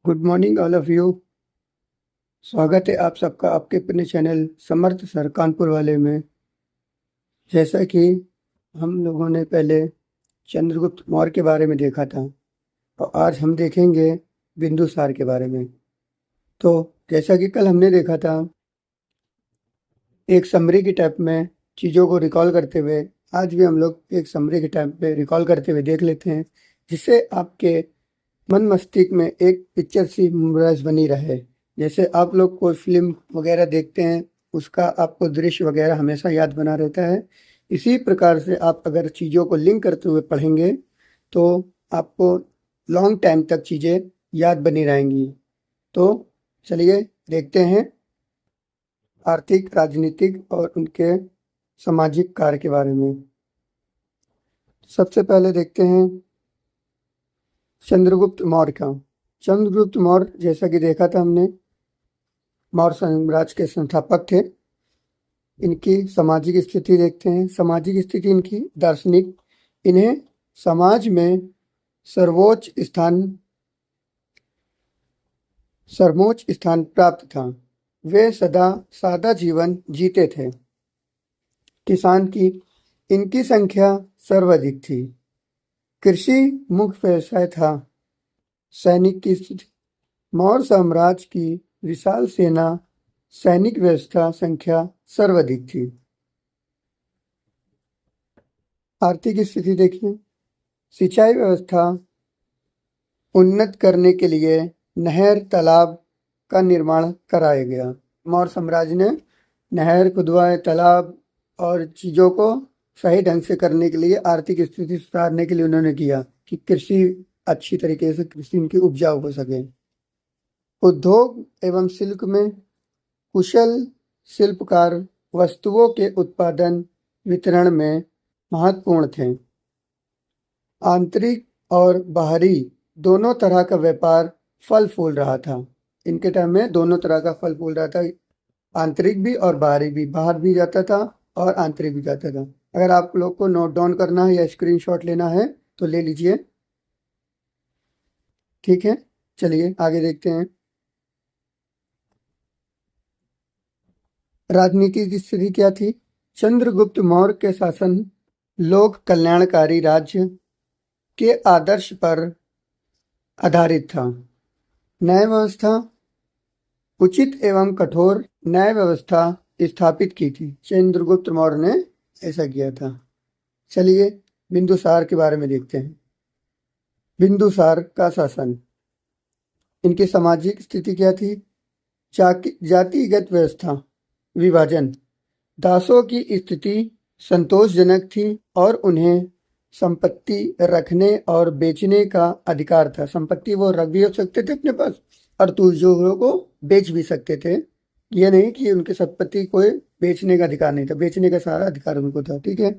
Good morning all of you. स्वागत है आप सबका आपके अपने चैनल समर्थ सर कानपुर वाले में। जैसा कि हम लोगों ने पहले चंद्रगुप्त मौर्य के बारे में देखा था और आज हम देखेंगे बिंदुसार के बारे में। तो जैसा कि कल हमने देखा था, एक समरी की टाइप में चीज़ों को रिकॉल करते हुए आज भी हम लोग एक समरी के टाइप पे रिकॉल करते हुए देख लेते हैं, जिससे आपके मन मस्तिष्क में एक पिक्चर सी मेमोराइज बनी रहे। जैसे आप लोग कोई फिल्म वगैरह देखते हैं, उसका आपको दृश्य वगैरह हमेशा याद बना रहता है। इसी प्रकार से आप अगर चीज़ों को लिंक करते हुए पढ़ेंगे तो आपको लॉन्ग टाइम तक चीज़ें याद बनी रहेंगी। तो चलिए देखते हैं आर्थिक, राजनीतिक और उनके सामाजिक कार्य के बारे में। सबसे पहले देखते हैं चंद्रगुप्त मौर्य का। चंद्रगुप्त मौर्य, जैसा कि देखा था हमने, मौर्य साम्राज्य के संस्थापक थे। इनकी सामाजिक स्थिति देखते हैं। सामाजिक स्थिति इनकी दार्शनिक, इन्हें समाज में सर्वोच्च स्थान प्राप्त था। वे सदा सादा जीवन जीते थे। किसान की इनकी संख्या सर्वाधिक थी। कृषि मुख्य व्यवसाय था। सैनिक की स्थिति, मौर्य साम्राज्य की विशाल सेना, सैनिक व्यवस्था संख्या सर्वाधिक थी। आर्थिक स्थिति देखिए। सिंचाई व्यवस्था उन्नत करने के लिए नहर, तालाब का निर्माण कराया गया। मौर्य साम्राज्य ने नहर खुदवाए, तालाब और चीज़ों को सही ढंग से करने के लिए, आर्थिक स्थिति सुधारने के लिए उन्होंने किया कि कृषि अच्छी तरीके से कृषि उनकी उपजाऊ हो सके। उद्योग एवं शिल्प में कुशल शिल्पकार वस्तुओं के उत्पादन वितरण में महत्वपूर्ण थे। आंतरिक और बाहरी दोनों तरह का व्यापार फल फूल रहा था। इनके टाइम में दोनों तरह का फल फूल रहा था, आंतरिक भी और बाहरी भी। बाहर भी जाता था और आंतरिक भी जाता था। अगर आप लोग को नोट डाउन करना है या स्क्रीनशॉट लेना है तो ले लीजिए, ठीक है। चलिए आगे देखते हैं। राजनीति की स्थिति क्या थी। चंद्रगुप्त मौर्य के शासन लोक कल्याणकारी राज्य के आदर्श पर आधारित था। न्याय व्यवस्था, उचित एवं कठोर न्याय व्यवस्था स्थापित की थी। चंद्रगुप्त मौर्य ने ऐसा किया था। चलिए बिंदुसार के बारे में देखते हैं। बिंदुसार का शासन, इनकी सामाजिक स्थिति क्या थी। जातिगत व्यवस्था, विभाजन, दासों की स्थिति संतोषजनक थी और उन्हें संपत्ति रखने और बेचने का अधिकार था। संपत्ति वो रख भी सकते थे अपने पास और दूसरों को बेच भी सकते थे। ये नहीं कि उनकी संपत्ति कोई बेचने का अधिकार नहीं था, बेचने का सारा अधिकार उनको था, ठीक है।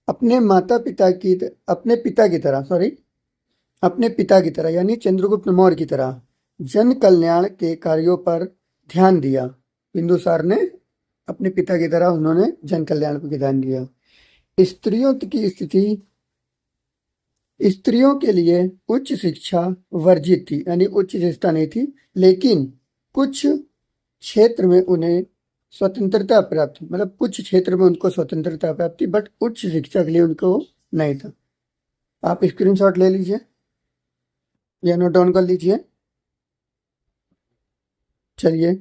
अपने पिता की तरह यानी चंद्रगुप्त मौर्य की तरह जन कल्याण के कार्यों पर ध्यान दिया। बिंदुसार ने अपने पिता की तरह उन्होंने जन कल्याण पर ध्यान दिया। स्त्रियों की स्थिति, स्त्रियों के लिए उच्च शिक्षा वर्जित थी, यानी उच्च शिक्षा नहीं थी, लेकिन कुछ क्षेत्र में उन्हें स्वतंत्रता प्राप्त थी। मतलब कुछ क्षेत्र में उनको स्वतंत्रता प्राप्त थी, बट उच्च शिक्षा के लिए उनको नहीं था। आप स्क्रीनशॉट ले लीजिए या नोट डाउन कर लीजिए। चलिए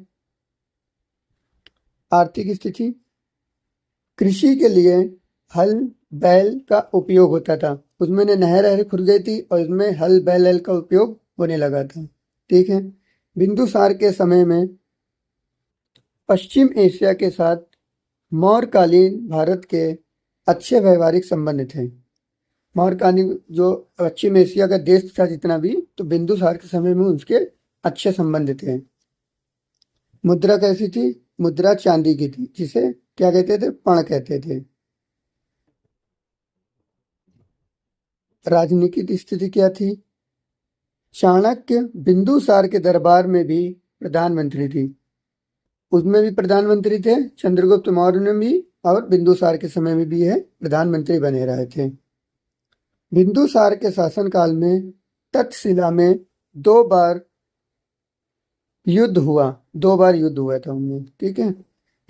आर्थिक स्थिति, कृषि के लिए हल बैल का उपयोग होता था। उसमें नहर खुद गई थी और इसमें हल बैल का उपयोग होने लगा था, ठीक है। बिंदुसार के समय में पश्चिम एशिया के साथ मौर्यकालीन भारत के अच्छे व्यवहारिक संबंध थे। मौर्यकालीन जो पश्चिम एशिया का देश था जितना भी, तो बिंदुसार के समय में उसके अच्छे संबंध थे। मुद्रा कैसी थी। मुद्रा चांदी की थी, जिसे क्या कहते थे, पण कहते थे। राजनीतिक स्थिति क्या थी। चाणक्य बिंदुसार के दरबार में भी प्रधानमंत्री थी। उसमें भी प्रधानमंत्री थे, चंद्रगुप्त मौर्य में भी, और बिंदुसार के समय में भी है प्रधानमंत्री बने रहे थे। बिंदुसार के शासनकाल में तक्षशिला में 2 बार युद्ध हुआ, 2 बार युद्ध हुआ था उनमें, ठीक है।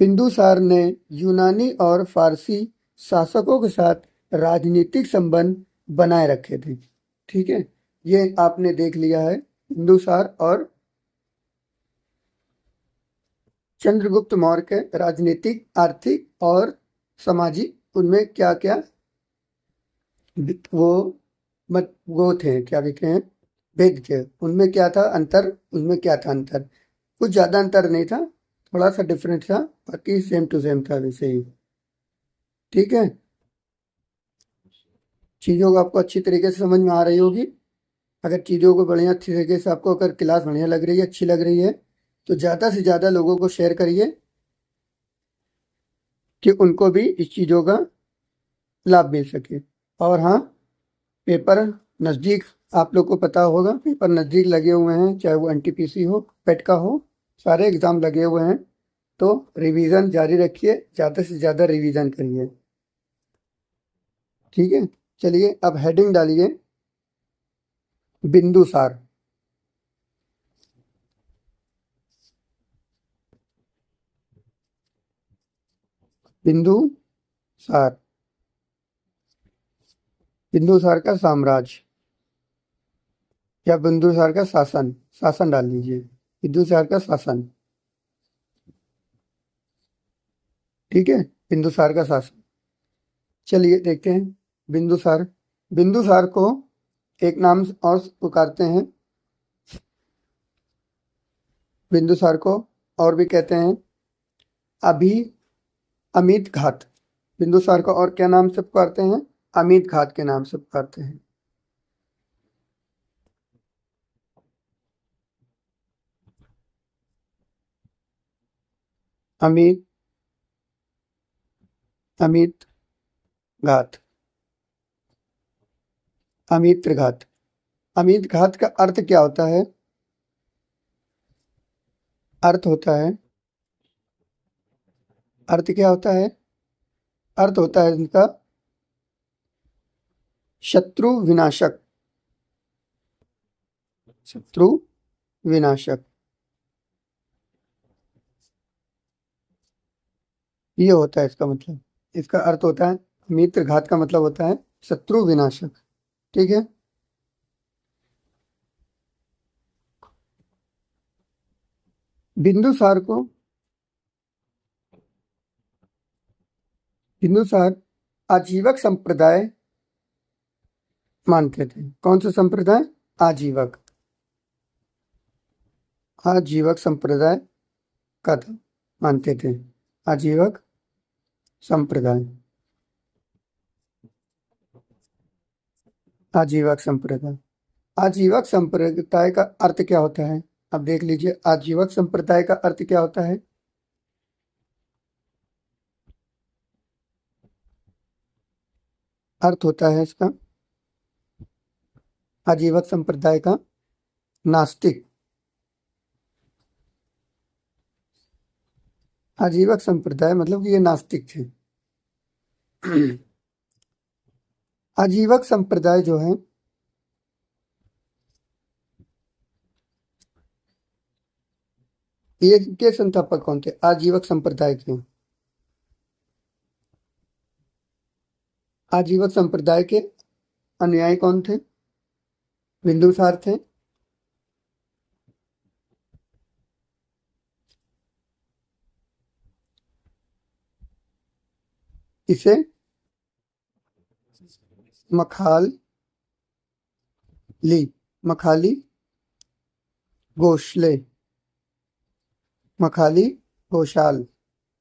बिंदुसार ने यूनानी और फारसी शासकों के साथ राजनीतिक संबंध बनाए रखे थे, ठीक है। ये आपने देख लिया है, बिंदुसार और चंद्रगुप्त मौर्य के राजनीतिक, आर्थिक और सामाजिक उनमें क्या क्या वो वो थे, क्या कहते हैं, भेद थे। उनमें क्या था अंतर, उनमें क्या था अंतर, कुछ ज्यादा अंतर नहीं था, थोड़ा सा डिफरेंट था, बाकी सेम टू सेम था वैसे ही, ठीक है। चीजों को आपको अच्छी तरीके से समझ में आ रही होगी। अगर चीजों को बढ़िया अच्छी तरीके से आपको अगर क्लास बढ़िया लग रही है, अच्छी लग रही है, तो ज्यादा से ज्यादा लोगों को शेयर करिए कि उनको भी इस चीजों का लाभ मिल सके। और हाँ, पेपर नज़दीक, आप लोग को पता होगा पेपर नज़दीक लगे हुए हैं, चाहे वो एनटीपीसी हो, पेट का हो, सारे एग्ज़ाम लगे हुए हैं। तो रिवीजन जारी रखिए, ज़्यादा से ज़्यादा रिवीजन करिए, ठीक है। चलिए अब हेडिंग डालिए, बिंदुसार। बिंदुसार, बिंदुसार का साम्राज्य या बिंदुसार का शासन, शासन डाल लीजिए, बिंदुसार का शासन, ठीक है। बिंदुसार का शासन, चलिए देखते हैं। बिंदुसार, बिंदुसार को एक नाम और पुकारते हैं, बिंदुसार को और भी कहते हैं अभी अमित घात। बिंदुसार को और क्या नाम से पुकारते हैं, अमित घात के नाम से पुकारते हैं। अमित, अमित घात, अमित्र घात। अमित घात का अर्थ क्या होता है, अर्थ होता है, अर्थ क्या होता है, अर्थ होता है इनका शत्रु विनाशक, शत्रु विनाशक, ये होता है इसका मतलब, इसका अर्थ होता है, मित्र घात का मतलब होता है शत्रु विनाशक, ठीक है। बिंदुसार को, बिंदुसार आजीवक संप्रदाय मानते थे। कौन सा संप्रदाय, आजीवक, आजीवक संप्रदाय का था, मानते थे, आजीवक संप्रदाय, आजीवक संप्रदाय। आजीवक संप्रदाय का अर्थ क्या होता है, अब देख लीजिए, आजीवक संप्रदाय का अर्थ क्या होता है, अर्थ होता है इसका, आजीवक संप्रदाय का नास्तिक, आजीवक संप्रदाय मतलब कि ये नास्तिक थे। आजीवक संप्रदाय जो है, ये के संस्थापक कौन थे, आजीवक संप्रदाय के, आजीवक संप्रदाय के अनुयायी कौन थे, बिंदुसार थे, इसे मखाल ली, मखाली गोशले, मखाली घोषाल,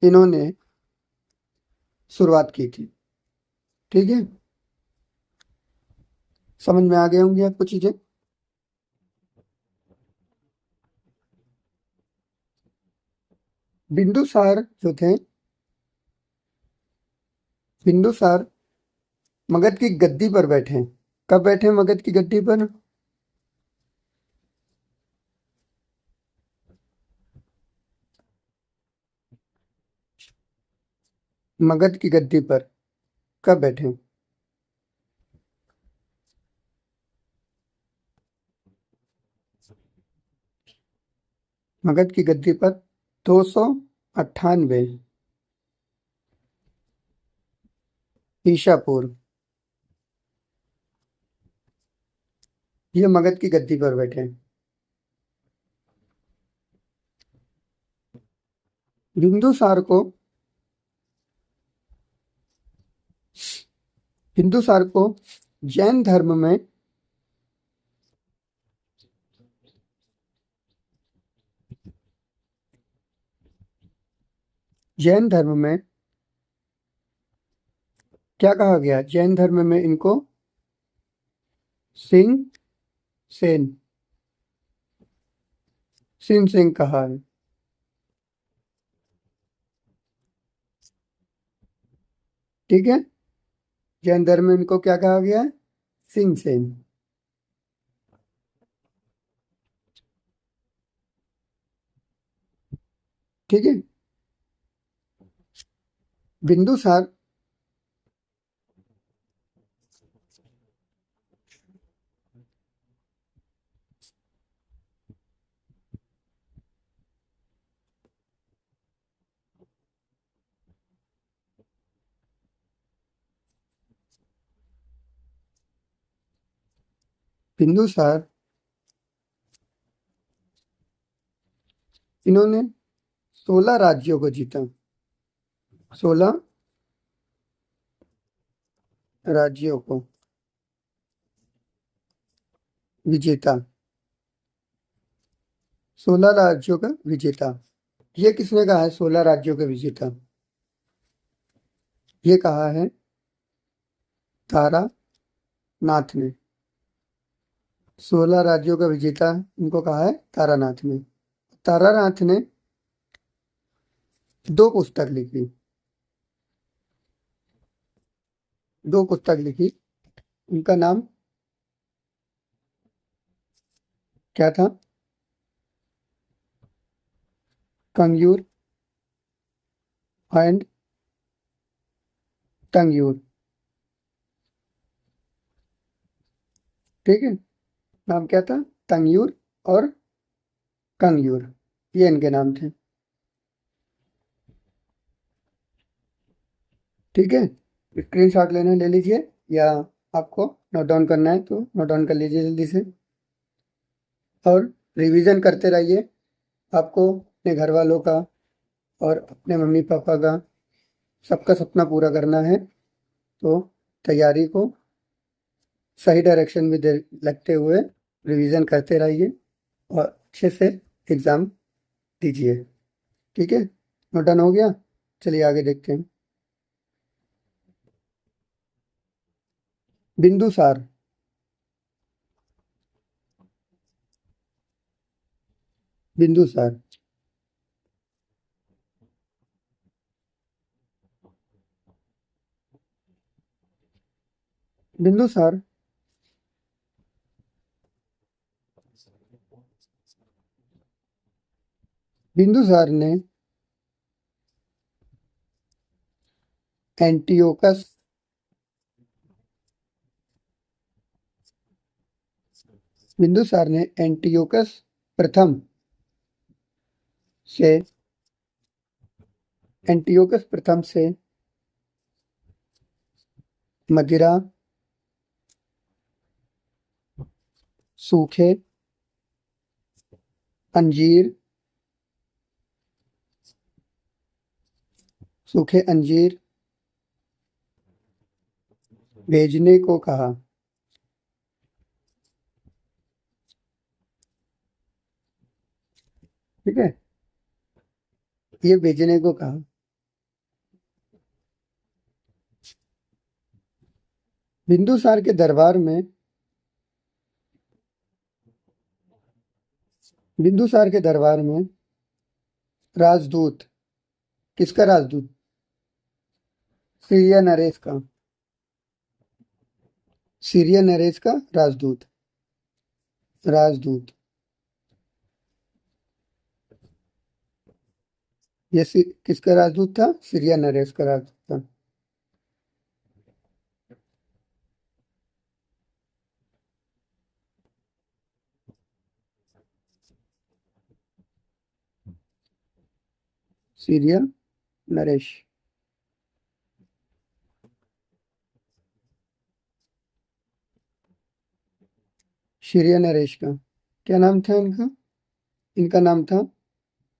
इन्होंने शुरुआत की थी, ठीक है। समझ में आ गए होंगे आपको चीजें। बिंदुसार जो थे, बिंदुसार मगध की गद्दी पर बैठे हैं। कब बैठे हैं मगध की गद्दी पर, मगध की गद्दी पर कब बैठे हैं? मगध की गद्दी पर 298 ईसा पूर्व ये मगध की गद्दी पर बैठे हैं। बिंदुसार को बिंदुसार को जैन धर्म में जैन धर्म में क्या कहा गया? जैन धर्म में इनको सिंह सेन सिंह सिंह कहा है। ठीक है, जैन धर्म में इनको क्या कहा गया है? सिंह सेन। ठीक है, बिंदुसार बिंदुसार इन्होंने 16 राज्यों को जीता। 16 राज्यों को विजेता। 16 राज्यों का विजेता। ये किसने कहा है 16 राज्यों का विजेता? ये कहा है तारानाथ ने। 16 राज्यों का विजेता इनको कहा है तारानाथ ने। तारानाथ ने 2 पुस्तक लिखी। 2 पुस्तक लिखी। उनका नाम क्या था? कंग्यूर एंड तंग्यूर। ठीक है, नाम क्या था? तंग्यूर और कंग्यूर, ये इनके नाम थे। ठीक है, स्क्रीनशॉट लेना ले लीजिए, या आपको नोट डाउन करना है तो नोट डाउन कर लीजिए जल्दी से, और रिवीजन करते रहिए। आपको अपने घर वालों का और अपने मम्मी पापा का सबका सपना पूरा करना है, तो तैयारी को सही डायरेक्शन में लगते हुए रिवीजन करते रहिए और अच्छे से एग्ज़ाम दीजिए। ठीक है, नोट डाउन हो गया? चलिए आगे देखते हैं। बिंदुसार बिंदुसार बिंदुसार बिंदुसार ने एंटियोकस बिंदुसार ने एंटियोकस प्रथम से एंटियोकस प्रथम से मदिरा, सूखे अंजीर सूखे अंजीर भेजने को कहा। ठीक है, ये भेजने को कहा। बिंदुसार के दरबार में बिंदुसार के दरबार में राजदूत, किसका राजदूत? सीरिया नरेश का। सीरिया नरेश का राजदूत। राजदूत ये किसका राजदूत था? सीरिया नरेश का राजदूत था। सीरिया नरेश। सीरिया नरेश का क्या नाम था इनका? इनका नाम था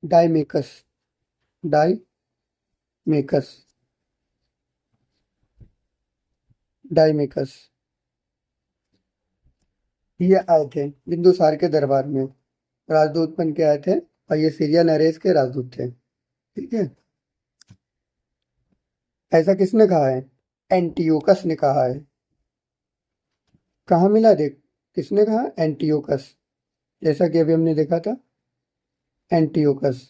डाइमेकस। डाइमेकस। डाइमेकस। ये आए थे बिंदुसार के दरबार में, राजदूत बन के आए थे, और ये सीरिया नरेश के राजदूत थे। ठीक है। ऐसा किसने कहा है? एंटियोकस ने कहा है। कहाँ मिला देख? किसने कहा? एंटियोकस। जैसा कि अभी हमने देखा था, एंटियोकस।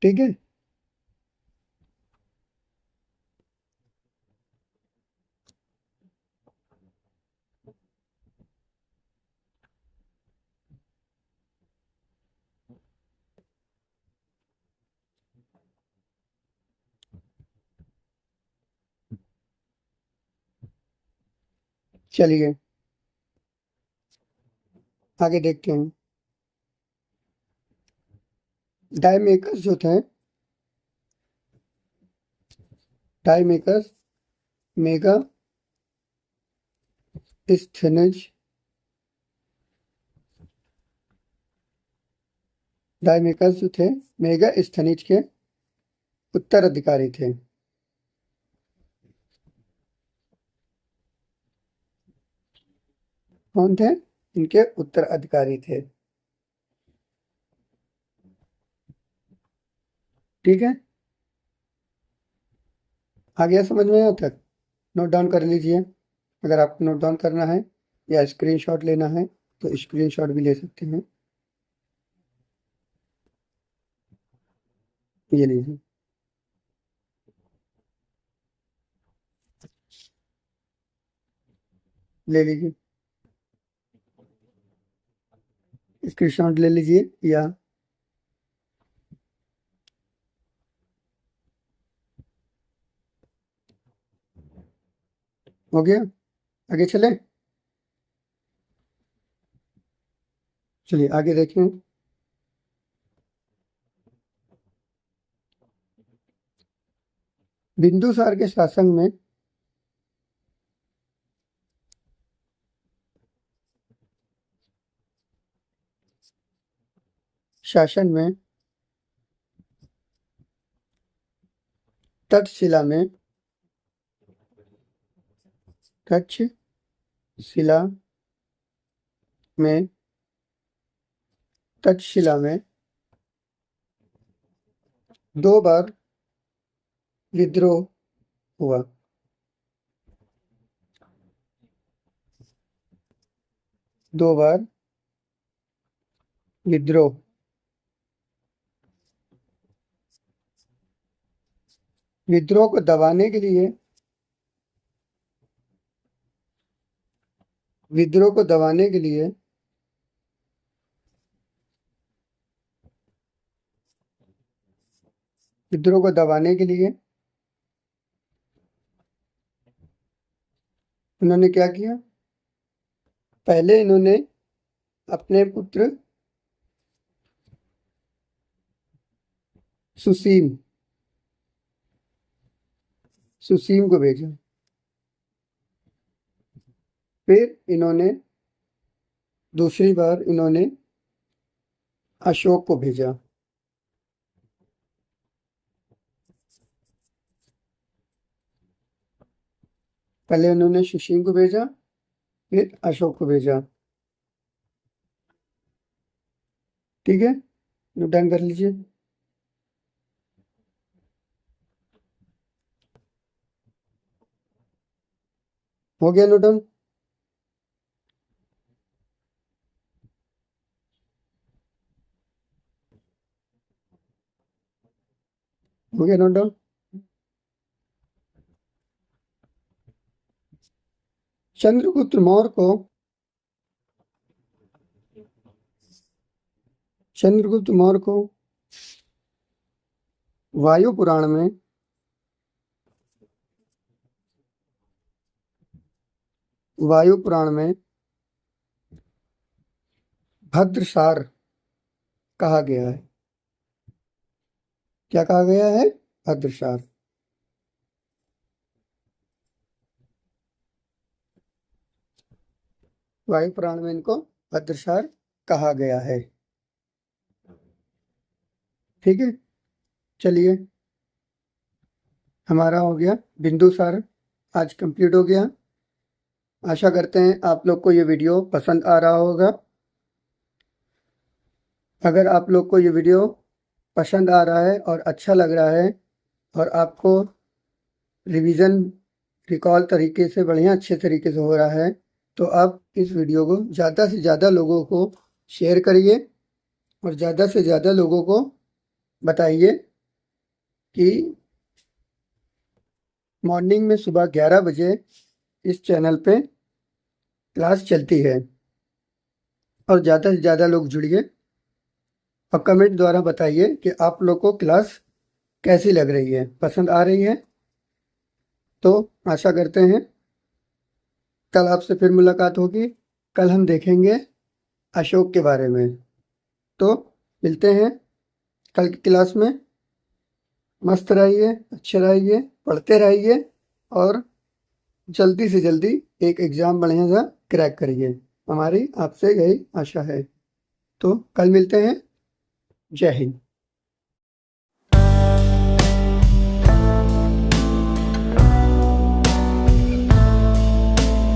ठीक है। चलिए आगे देखते हैं। डायमेकस जो थे, डायमेकस मेगा स्थनिज, डायमेकस जो थे मेगा स्थनिज के उत्तराधिकारी थे। कौन थे? इनके उत्तराधिकारी थे। ठीक है। आ गया समझ में? यहाँ तक नोट डाउन कर लीजिए। अगर आपको नोट डाउन करना है या स्क्रीनशॉट लेना है तो स्क्रीनशॉट भी ले सकते हैं। ये लीजिए। ले लीजिए, स्क्रीनशॉट ले लीजिए। या हो गया? आगे चले? चलिए आगे देखें। बिंदुसार के शासन में तक्षशिला में तक्षशिला में तक्षशिला में 2 बार विद्रोह हुआ। 2 बार विद्रोह। विद्रोह को दबाने के लिए, विद्रोह को दबाने के लिए विद्रोह को दबाने के लिए उन्होंने क्या किया? पहले इन्होंने अपने पुत्र सुसीम सुसीम को भेजा। फिर इन्होंने दूसरी बार इन्होंने अशोक को भेजा। पहले उन्होंने सुसीम को भेजा, फिर अशोक को भेजा। ठीक है, नोट डाउन कर लीजिए। हो गया नोट डाउन? हो गया नोट डाउन? चंद्रगुप्त मौर्य को चंद्रगुप्त मौर्य को वायु पुराण में वायु पुराण में भद्रसार कहा गया है? क्या कहा गया है? भद्रसार। वायुपुराण में इनको भद्रसार कहा गया है। ठीक है, चलिए हमारा हो गया बिंदुसार, आज कंप्लीट हो गया। आशा करते हैं आप लोग को ये वीडियो पसंद आ रहा होगा। अगर आप लोग को ये वीडियो पसंद आ रहा है और अच्छा लग रहा है और आपको रिवीजन रिकॉल तरीके से बढ़िया अच्छे तरीके से हो रहा है, तो आप इस वीडियो को ज़्यादा से ज़्यादा लोगों को शेयर करिए और ज़्यादा से ज़्यादा लोगों को बताइए कि मॉर्निंग में सुबह 11 बजे इस चैनल पे क्लास चलती है और ज़्यादा से ज़्यादा लोग जुड़िए और कमेंट द्वारा बताइए कि आप लोग को क्लास कैसी लग रही है, पसंद आ रही है। तो आशा करते हैं कल आपसे फिर मुलाकात होगी। कल हम देखेंगे अशोक के बारे में। तो मिलते हैं कल की क्लास में। मस्त रहिए, अच्छे रहिए, पढ़ते रहिए और जल्दी से जल्दी एक एग्ज़ाम बढ़िया सा क्रैक करिए, हमारी आपसे यही आशा है। तो कल मिलते हैं। जय हिंद।